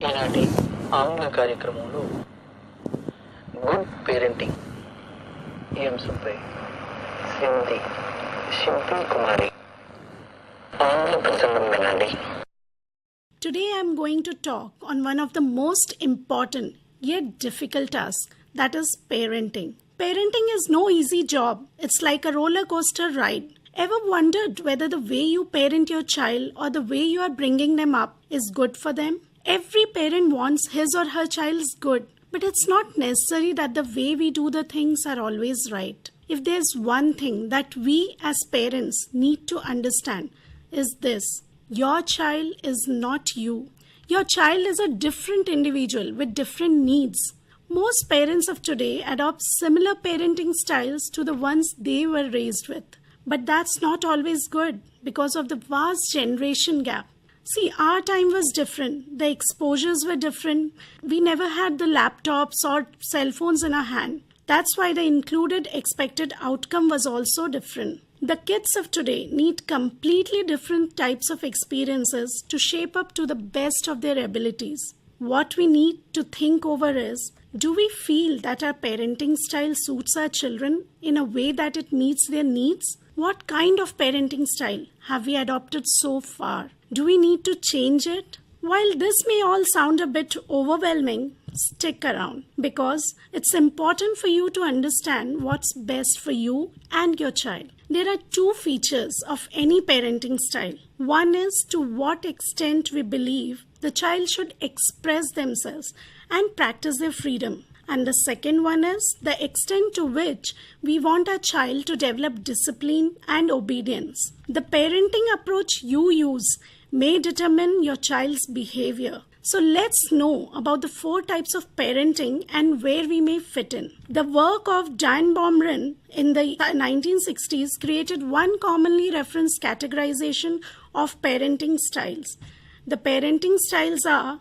ఈనాటి ఆంగ్ల కార్యక్రమంలో గుడ్ పేరెంటింగ్ ఈ అంశంపై శ్రీమతి శిల్పీ కుమారి ఆంగ్ల ప్రసంగం వినండి. Today I am going to talk on one of the most important yet difficult tasks, that is parenting. Parenting is no easy job. It's like a roller coaster ride. Ever wondered whether the way you parent your child or the way you are bringing them up is good for them? Every parent wants his or her child's good, but it's not necessary that the way we do the things are always right. If there's one thing that we as parents need to understand is this: your child is not you. Your child is a different individual with different needs. Most parents of today adopt similar parenting styles to the ones they were raised with. But that's not always good because of the vast generation gap. See, our time was different. The exposures were different. We never had the laptops or cell phones in our hand. That's why the included expected outcome was also different. The kids of today need completely different types of experiences to shape up to the best of their abilities. What we need to think over is, do we feel that our parenting style suits our children in a way that it meets their needs? What kind of parenting style have we adopted so far? Do we need to change it? While this may all sound a bit overwhelming, stick around because it's important for you to understand what's best for you and your child. There are two features of any parenting style. One is to what extent we believe the child should express themselves and practice their freedom. And the second one is the extent to which we want our child to develop discipline and obedience. The parenting approach you use may determine your child's behavior. So let's know about the 4 types of parenting and where we may fit in. The work of Dan Baumrind in the 1960s created one commonly referenced categorization of parenting styles. The parenting styles are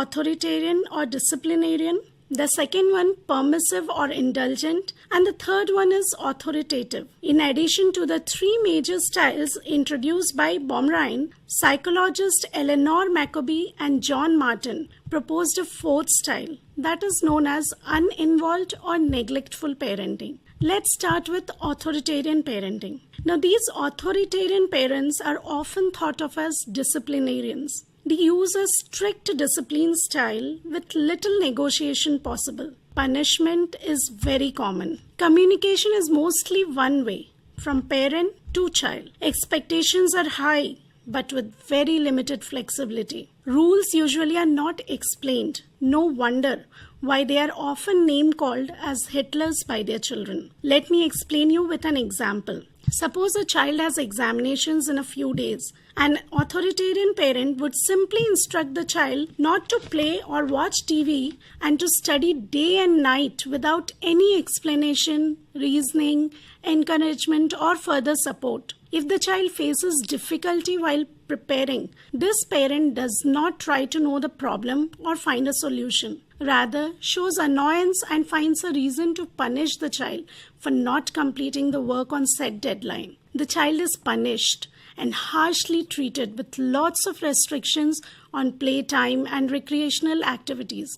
authoritarian or disciplinarian, the second one permissive or indulgent, and the third one is authoritative. In addition to the 3 major styles introduced by Baumrind, psychologist Eleanor Maccoby and John Martin proposed a 4th style that is known as uninvolved or neglectful parenting. Let's start with authoritarian parenting. Now, these authoritarian parents are often thought of as disciplinarians. They use a strict discipline style with little negotiation possible. Punishment is very common. Communication is mostly one way, from parent to child. Expectations are high, but with very limited flexibility. Rules usually are not explained. No wonder why they are often name-called as Hitlers by their children. Let me explain you with an example. Suppose a child has examinations in a few days. An authoritarian parent would simply instruct the child not to play or watch TV and to study day and night without any explanation, reasoning, encouragement, or further support. If the child faces difficulty while preparing, this parent does not try to know the problem or find a solution. Rather, shows annoyance and finds a reason to punish the child for not completing the work on set deadline. The child is punished and harshly treated with lots of restrictions on playtime and recreational activities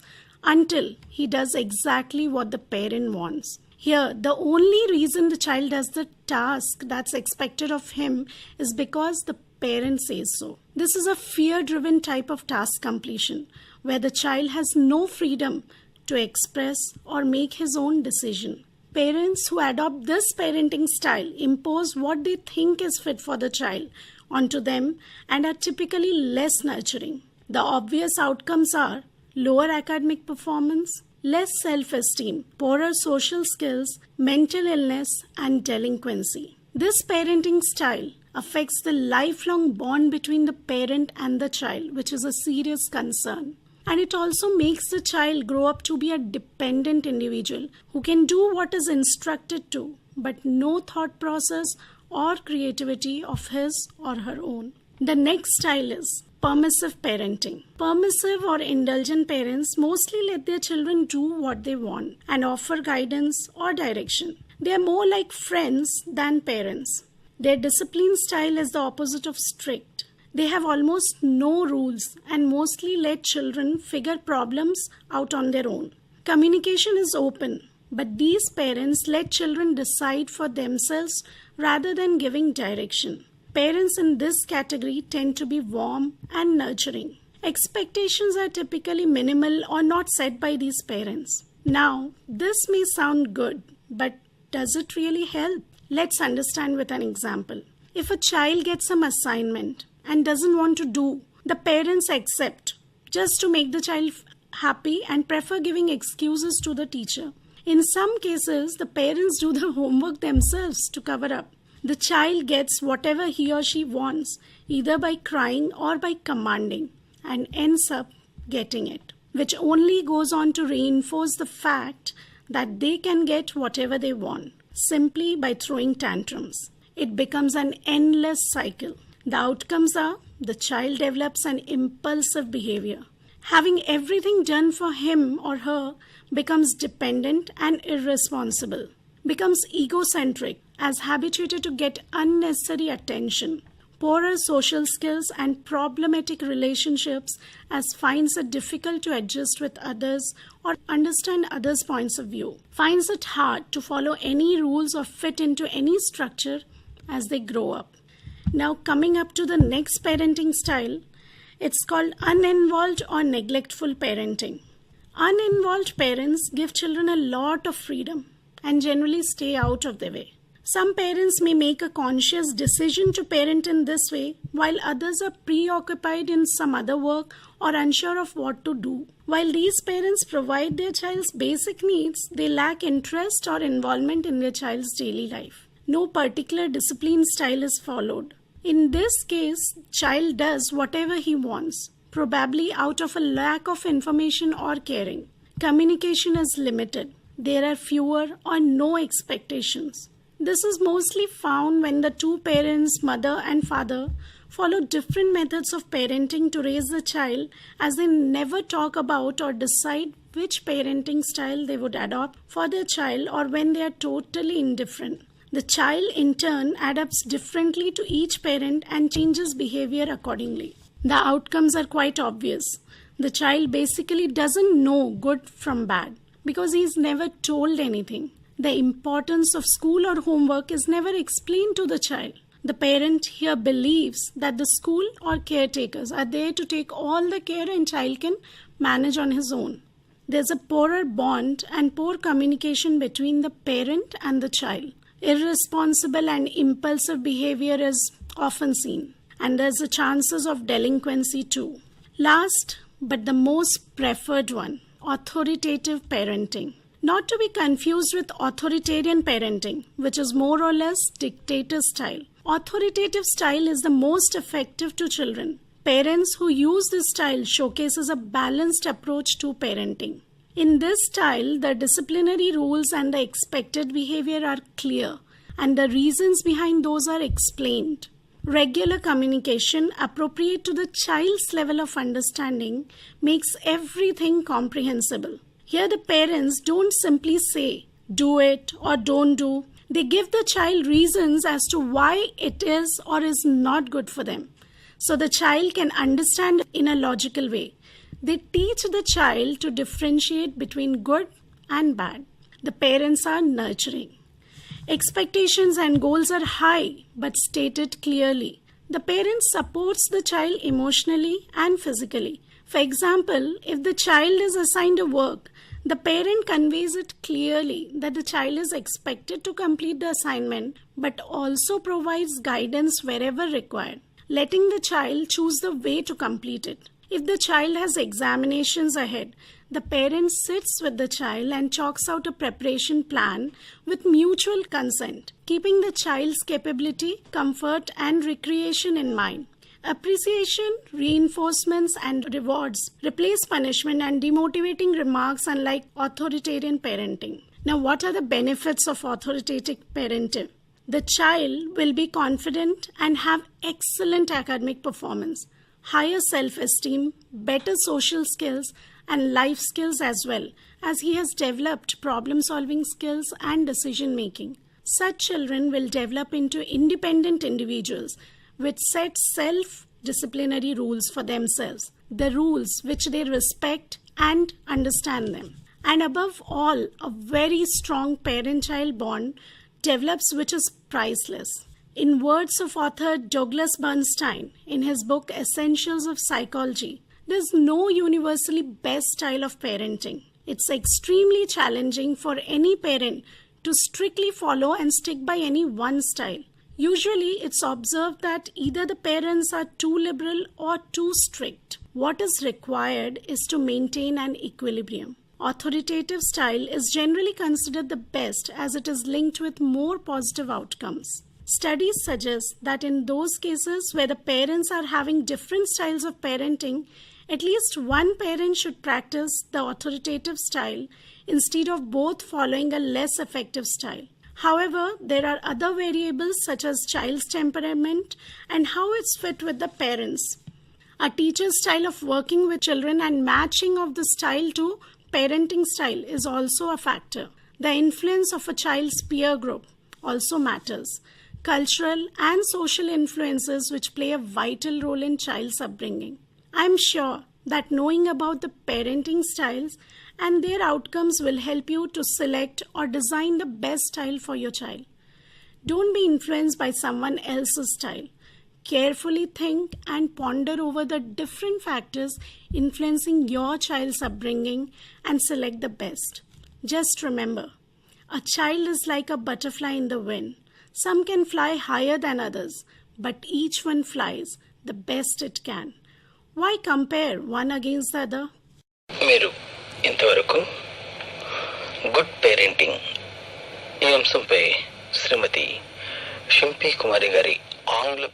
until he does exactly what the parent wants. Here, the only reason the child does the task that's expected of him is because the parent says so. This is a fear-driven type of task completion, where the child has no freedom to express or make his own decision. Parents who adopt this parenting style impose what they think is fit for the child onto them and are typically less nurturing. The obvious outcomes are lower academic performance, less self-esteem, poorer social skills, mental illness, and delinquency. This parenting style affects the lifelong bond between the parent and the child, which is a serious concern. And it also makes the child grow up to be a dependent individual who can do what is instructed to, but no thought process or creativity of his or her own. The next style is permissive parenting. Permissive or indulgent parents mostly let their children do what they want and offer guidance or direction. They are more like friends than parents. Their discipline style is the opposite of strict. They have almost no rules and mostly let children figure problems out on their own. Communication is open, but these parents let children decide for themselves rather than giving direction. Parents in this category tend to be warm and nurturing. Expectations are typically minimal or not set by these parents. Now, this may sound good, but does it really help? Let's understand with an example. If a child gets some assignment and doesn't want to do, the parents accept just to make the child happy and prefer giving excuses to the teacher. In some cases, the parents do the homework themselves to cover up. The child gets whatever he or she wants, either by crying or by commanding, and ends up getting it, which only goes on to reinforce the fact that they can get whatever they want simply by throwing tantrums. It becomes an endless cycle. The outcomes are the child develops an impulsive behavior. Having everything done for him or her becomes dependent and irresponsible, becomes egocentric, as habituated to get unnecessary attention, poorer social skills and problematic relationships, as finds it difficult to adjust with others or understand others' points of view, finds it hard to follow any rules or fit into any structure as they grow up. Now coming up to the next parenting style, it's called uninvolved or neglectful parenting. Uninvolved parents give children a lot of freedom and generally stay out of their way. Some parents may make a conscious decision to parent in this way, while others are preoccupied in some other work or unsure of what to do. While these parents provide their child's basic needs, they lack interest or involvement in their child's daily life. No particular discipline style is followed. In this case, child does whatever he wants, probably out of a lack of information or caring. Communication is limited. There are fewer or no expectations. This is mostly found when the two parents, mother and father, follow different methods of parenting to raise the child, as they never talk about or decide which parenting style they would adopt for their child, or when they are totally indifferent. The child in turn adapts differently to each parent and changes behavior accordingly. The outcomes are quite obvious. The child basically doesn't know good from bad because he's never told anything. The importance of school or homework is never explained to the child. The parent here believes that the school or caretakers are there to take all the care a child can manage on his own. There's a poorer bond and poor communication between the parent and the child. Irresponsible and impulsive behavior is often seen, and there's the chances of delinquency too. Last, but the most preferred one, authoritative parenting. Not to be confused with authoritarian parenting, which is more or less dictator style. Authoritative style is the most effective to children. Parents who use this style showcases a balanced approach to parenting. In this style, the disciplinary rules and the expected behavior are clear, and the reasons behind those are explained. Regular communication, appropriate to the child's level of understanding, makes everything comprehensible. Here the parents don't simply say, do it or don't do. They give the child reasons as to why it is or is not good for them, so the child can understand in a logical way. They teach the child to differentiate between good and bad. The parents are nurturing. Expectations and goals are high but stated clearly. The parent supports the child emotionally and physically. For example, if the child is assigned a work, the parent conveys it clearly that the child is expected to complete the assignment, but also provides guidance wherever required, letting the child choose the way to complete it. If the child has examinations ahead, the parent sits with the child and chalks out a preparation plan with mutual consent, keeping the child's capability, comfort, and recreation in mind. Appreciation, reinforcements, and rewards replace punishment and demotivating remarks, unlike authoritarian parenting. Now, what are the benefits of authoritative parenting? The child will be confident and have excellent academic performance, higher self-esteem, better social skills, and life skills as well, as he has developed problem-solving skills and decision-making. Such children will develop into independent individuals, which set self, disciplinary rules for themselves, the rules which they respect and understand them. And above all, a very strong parent-child bond develops which is priceless. In words of author Douglas Bernstein, in his book Essentials of Psychology, there's no universally best style of parenting. It's extremely challenging for any parent to strictly follow and stick by any one style. Usually, it's observed that either the parents are too liberal or too strict. What is required is to maintain an equilibrium. Authoritative style is generally considered the best as it is linked with more positive outcomes. Studies suggest that in those cases where the parents are having different styles of parenting, at least one parent should practice the authoritative style instead of both following a less effective style. However, there are other variables such as child's temperament and how it's fit with the parents. A teacher's style of working with children and matching of the style to parenting style is also a factor. The influence of a child's peer group also matters. Cultural and social influences which play a vital role in child's upbringing. I am sure that knowing about the parenting styles and their outcomes will help you to select or design the best style for your child. Don't be influenced by someone else's style. Carefully think and ponder over the different factors influencing your child's upbringing and select the best. Just remember, a child is like a butterfly in the wind. Some can fly higher than others, but each one flies the best it can. Why compare one against the other? మీరు ఇంతవరకు good parenting ఈ అంశంపై శ్రీమతి షింపీ కుమారి గారి ఆంగ్ల